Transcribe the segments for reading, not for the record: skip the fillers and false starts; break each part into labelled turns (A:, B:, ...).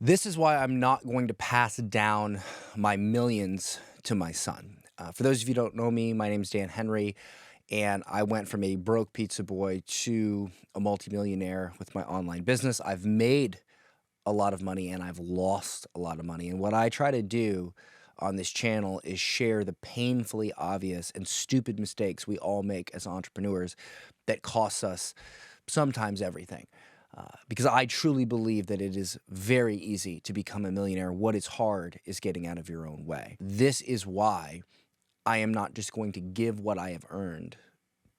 A: This is why I'm not going to pass down my millions to my son. For those of you who don't know me, my name is Dan Henry, and I went from a broke pizza boy to a multimillionaire with my online business. I've made a lot of money and I've lost a lot of money. And what I try to do on this channel is share the painfully obvious and stupid mistakes we all make as entrepreneurs that costs us sometimes everything. Because I truly believe that it is very easy to become a millionaire. What is hard is getting out of your own way. This is why I am not just going to give what I have earned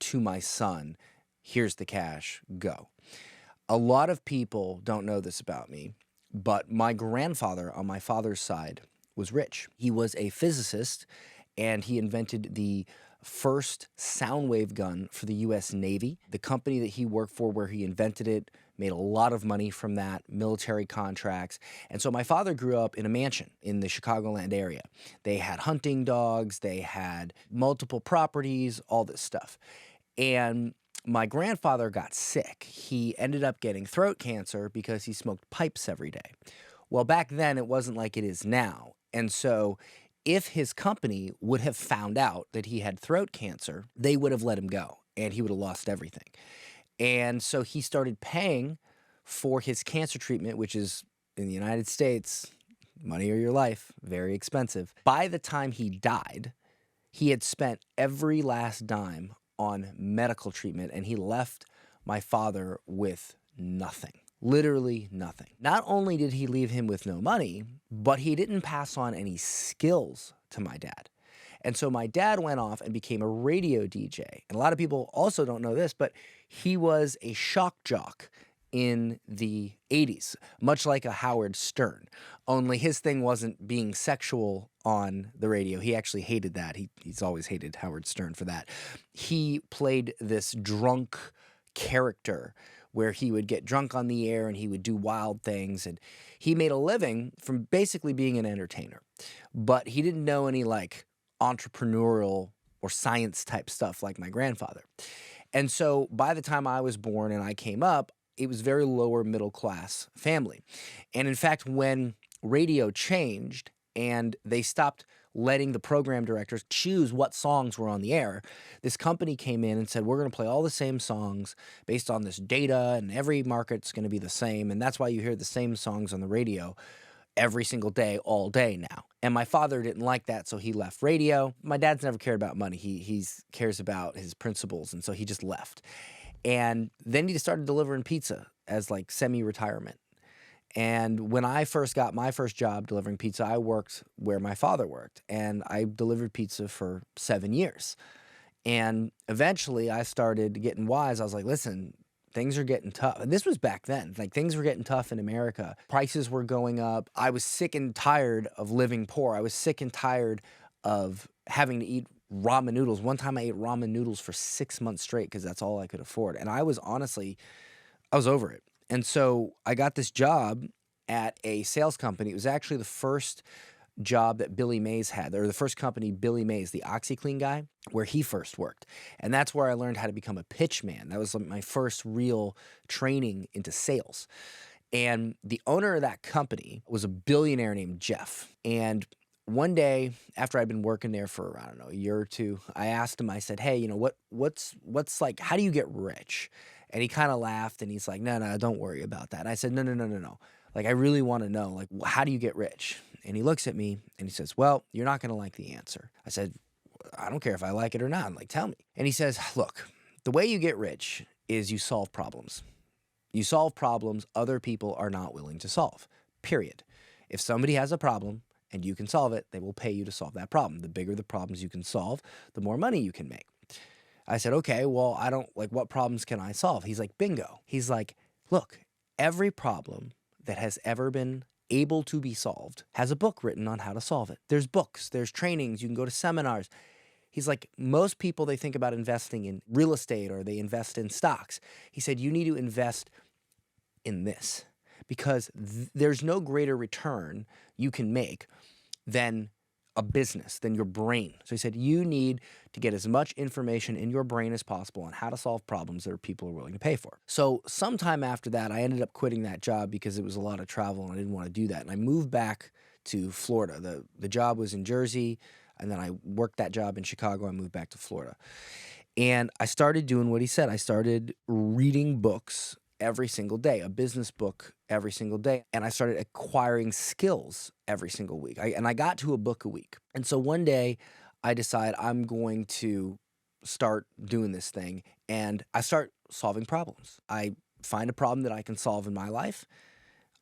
A: to my son. Here's the cash, go. A lot of people don't know this about me, but my grandfather on my father's side was rich. He was a physicist and he invented the first sound wave gun for the U.S. Navy. The company that he worked for where he invented it made a lot of money from that, military contracts. And so my father grew up in a mansion in the Chicagoland area. They had hunting dogs, they had multiple properties, all this stuff. And my grandfather got sick. He ended up getting throat cancer because he smoked pipes every day. Well, back then it wasn't like it is now. And so if his company would have found out that he had throat cancer, they would have let him go and he would have lost everything. And so he started paying for his cancer treatment, which is in the United States, money or your life, very expensive. By the time he died, he had spent every last dime on medical treatment and he left my father with nothing. Literally nothing. Not only did he leave him with no money, but he didn't pass on any skills to my dad. And so my dad went off and became a radio DJ. And a lot of people also don't know this, but he was a shock jock in the 80s, much like a Howard Stern. Only his thing wasn't being sexual on the radio. He actually hated that. He's always hated Howard Stern for that. He played this drunk character where he would get drunk on the air and he would do wild things. And he made a living from basically being an entertainer. But he didn't know any like entrepreneurial or science type stuff like my grandfather. And so by the time I was born and I came up, it was very lower middle class family. And in fact, when radio changed and they stopped letting the program directors choose what songs were on the air, this company came in and said, we're going to play all the same songs based on this data and every market's going to be the same. And that's why you hear the same songs on the radio every single day, all day now. And my father didn't like that, so he left radio. My dad's never cared about money. He cares about his principles, and so he just left. And then he just started delivering pizza as like semi-retirement. And when I first got my first job delivering pizza, I worked where my father worked, and I delivered pizza for 7 years. And eventually I started getting wise. I was like, listen, things are getting tough. And this was back then. Like, things were getting tough in America. Prices were going up. I was sick and tired of living poor. I was sick and tired of having to eat ramen noodles. One time I ate ramen noodles for 6 months straight because that's all I could afford. And I was honestly, I was over it. And so I got this job at a sales company. It was actually the first job that Billy Mays had, or the first company, Billy Mays, the OxyClean guy, where he first worked. And that's where I learned how to become a pitch man. That was my first real training into sales. And the owner of that company was a billionaire named Jeff. And one day after I'd been working there for, I don't know, a year or two, I asked him, I said, hey, you know, what's like, how do you get rich? And he kind of laughed and he's like, no, don't worry about that. And I said, no. Like, I really want to know, like, how do you get rich? And he looks at me and he says, well, you're not going to like the answer. I said, I don't care if I like it or not. I'm like, tell me. And he says, look, the way you get rich is you solve problems. You solve problems other people are not willing to solve, period. If somebody has a problem and you can solve it, they will pay you to solve that problem. The bigger the problems you can solve, the more money you can make. I said, okay, well, I don't, like, what problems can I solve? He's like, bingo. He's like, look, every problem that has ever been able to be solved has a book written on how to solve it. There's books, there's trainings, you can go to seminars. He's like, most people, they think about investing in real estate or they invest in stocks. He said, you need to invest in this because there's no greater return you can make than a business than your brain. So he said, you need to get as much information in your brain as possible on how to solve problems that people are willing to pay for. So sometime after that, I ended up quitting that job because it was a lot of travel and I didn't want to do that. And I moved back to Florida. The job was in Jersey, and then I worked that job in Chicago. I moved back to Florida. And I started doing what he said. I started reading books every single day, a business book every single day. And I started acquiring skills every single week. And I got to a book a week. And so one day I decide I'm going to start doing this thing. And I start solving problems. I find a problem that I can solve in my life.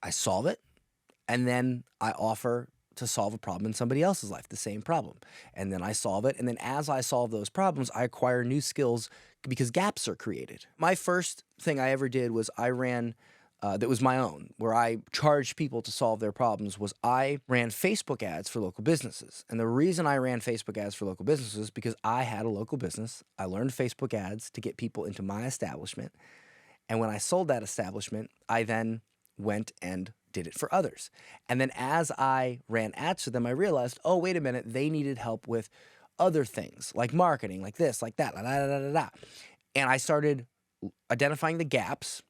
A: I solve it. And then I offer to solve a problem in somebody else's life, the same problem. And then I solve it. And then as I solve those problems, I acquire new skills because gaps are created. My first thing I ever did was I ran, that was my own, where I charged people to solve their problems, was I ran Facebook ads for local businesses. And the reason I ran Facebook ads for local businesses is because I had a local business. I learned Facebook ads to get people into my establishment. And when I sold that establishment, I then went and did it for others. And then as I ran ads for them, I realized, oh, wait a minute, they needed help with other things like marketing, like this, like that, da, da, da, da, da. And I started identifying the gaps,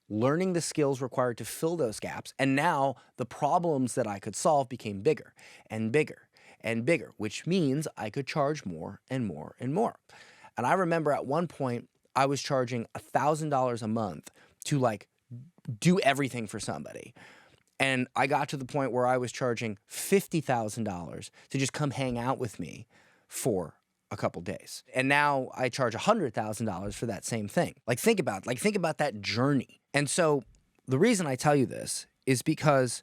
A: learning the skills required to fill those gaps. And now the problems that I could solve became bigger and bigger and bigger, which means I could charge more and more and more. And I remember at one point, I was charging $1,000 a month to like do everything for somebody. And I got to the point where I was charging $50,000 to just come hang out with me for a couple days. And now I charge $100,000 for that same thing. Think about that journey. And so the reason I tell you this is because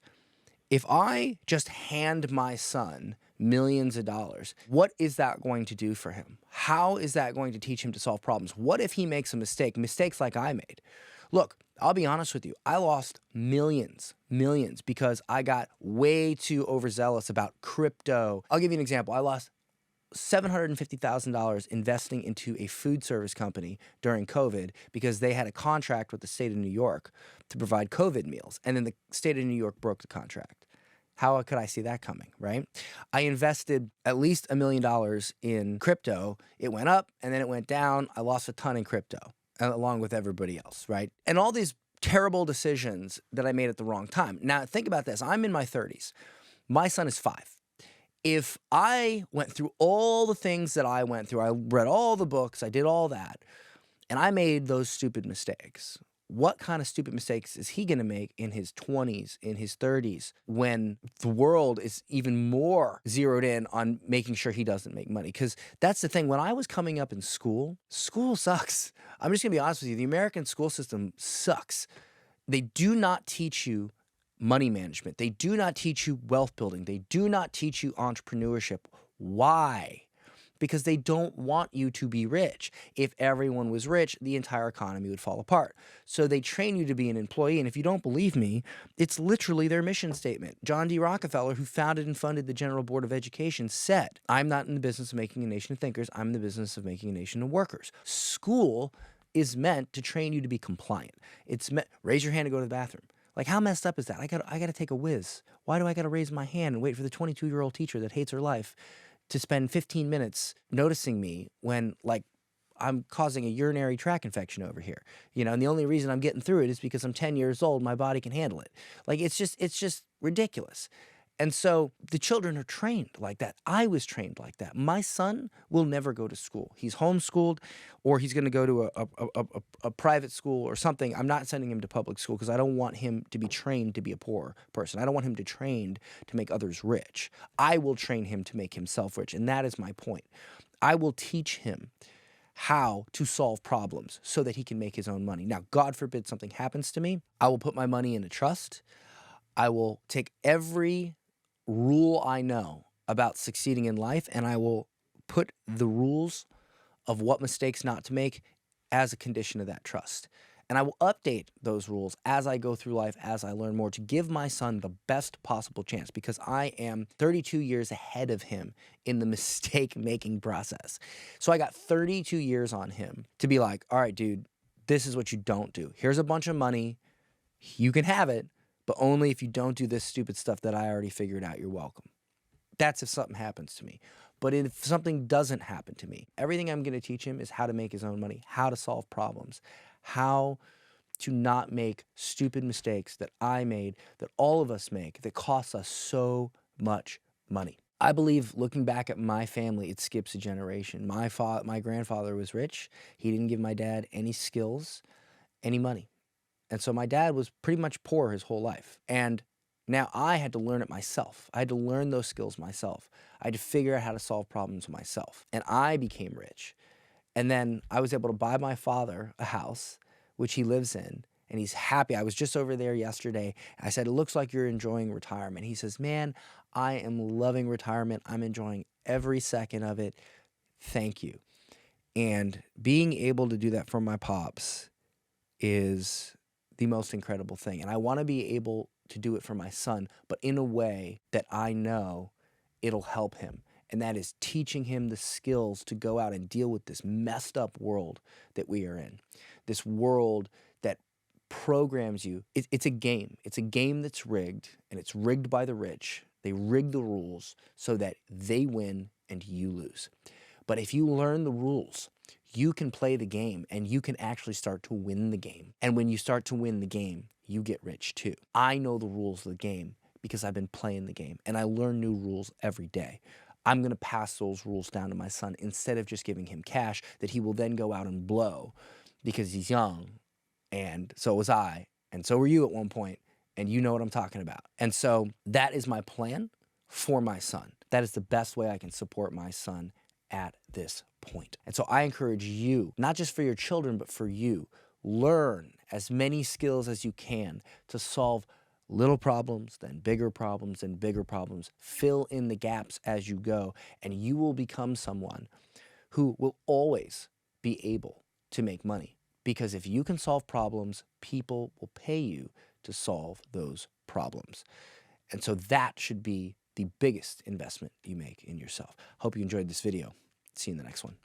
A: if I just hand my son millions of dollars, what is that going to do for him? How is that going to teach him to solve problems? What if he makes a mistake, mistakes like I made? Look, I'll be honest with you. I lost millions because I got way too overzealous about crypto. I'll give you an example. I lost $750,000 investing into a food service company during COVID because they had a contract with the state of New York to provide COVID meals. And then the state of New York broke the contract. How could I see that coming, right? I invested at least $1 million in crypto. It went up and then it went down. I lost a ton in crypto, along with everybody else, right? And all these terrible decisions that I made at the wrong time. Now, think about this. I'm in my 30s. My son is 5. If I went through all the things that I went through, I read all the books, I did all that, and I made those stupid mistakes, what kind of stupid mistakes is he going to make in his 20s, in his 30s, when the world is even more zeroed in on making sure he doesn't make money? Because that's the thing. When I was coming up in school, school sucks. I'm just going to be honest with you. The American school system sucks. They do not teach you money management. They do not teach you wealth building. They do not teach you entrepreneurship. Why? Because they don't want you to be rich. If everyone was rich, the entire economy would fall apart. So they train you to be an employee. And if you don't believe me, it's literally their mission statement. John D. Rockefeller, who founded and funded the General Board of Education, said, I'm not in the business of making a nation of thinkers. I'm in the business of making a nation of workers. School is meant to train you to be compliant. It's meant, raise your hand to go to the bathroom. Like, how messed up is that? I got to take a whiz. Why do I got to raise my hand and wait for the 22-year-old teacher that hates her life to spend 15 minutes noticing me when, like, I'm causing a urinary tract infection over here? You know, and the only reason I'm getting through it is because I'm 10 years old, my body can handle it. Like, it's just ridiculous. And so the children are trained like that. I was trained like that. My son will never go to school. He's homeschooled, or he's going to go to a private school or something. I'm not sending him to public school because I don't want him to be trained to be a poor person. I don't want him to trained to make others rich. I will train him to make himself rich, and that is my point. I will teach him how to solve problems so that he can make his own money. Now, God forbid something happens to me. I will put my money in a trust. I will take every rule I know about succeeding in life, and I will put the rules of what mistakes not to make as a condition of that trust. And I will update those rules as I go through life, as I learn more, to give my son the best possible chance, because I am 32 years ahead of him in the mistake-making process. So I got 32 years on him to be like, all right, dude, this is what you don't do. Here's a bunch of money. You can have it, but only if you don't do this stupid stuff that I already figured out. You're welcome. That's if something happens to me. But if something doesn't happen to me, everything I'm going to teach him is how to make his own money, how to solve problems, how to not make stupid mistakes that I made, that all of us make, that costs us so much money. I believe, looking back at my family, it skips a generation. My grandfather was rich. He didn't give my dad any skills, any money. And so my dad was pretty much poor his whole life. And now I had to learn it myself. I had to learn those skills myself. I had to figure out how to solve problems myself. And I became rich. And then I was able to buy my father a house, which he lives in, and he's happy. I was just over there yesterday. I said, it looks like you're enjoying retirement. He says, man, I am loving retirement. I'm enjoying every second of it. Thank you. And being able to do that for my pops is the most incredible thing. And I want to be able to do it for my son, but in a way that I know it'll help him. And that is teaching him the skills to go out and deal with this messed up world that we are in. This world that programs you. It's a game. It's a game that's rigged, and it's rigged by the rich. They rig the rules so that they win and you lose. But if you learn the rules, you can play the game and you can actually start to win the game. And when you start to win the game, you get rich too. I know the rules of the game because I've been playing the game, and I learn new rules every day. I'm going to pass those rules down to my son instead of just giving him cash that he will then go out and blow because he's young, and so was I, and so were you at one point, and you know what I'm talking about. And so that is my plan for my son. That is the best way I can support my son at this point. And so I encourage you, not just for your children, but for you, learn as many skills as you can to solve little problems, then bigger problems, and bigger problems. Fill in the gaps as you go, and you will become someone who will always be able to make money. Because if you can solve problems, people will pay you to solve those problems. And so that should be the biggest investment you make in yourself. Hope you enjoyed this video. See you in the next one.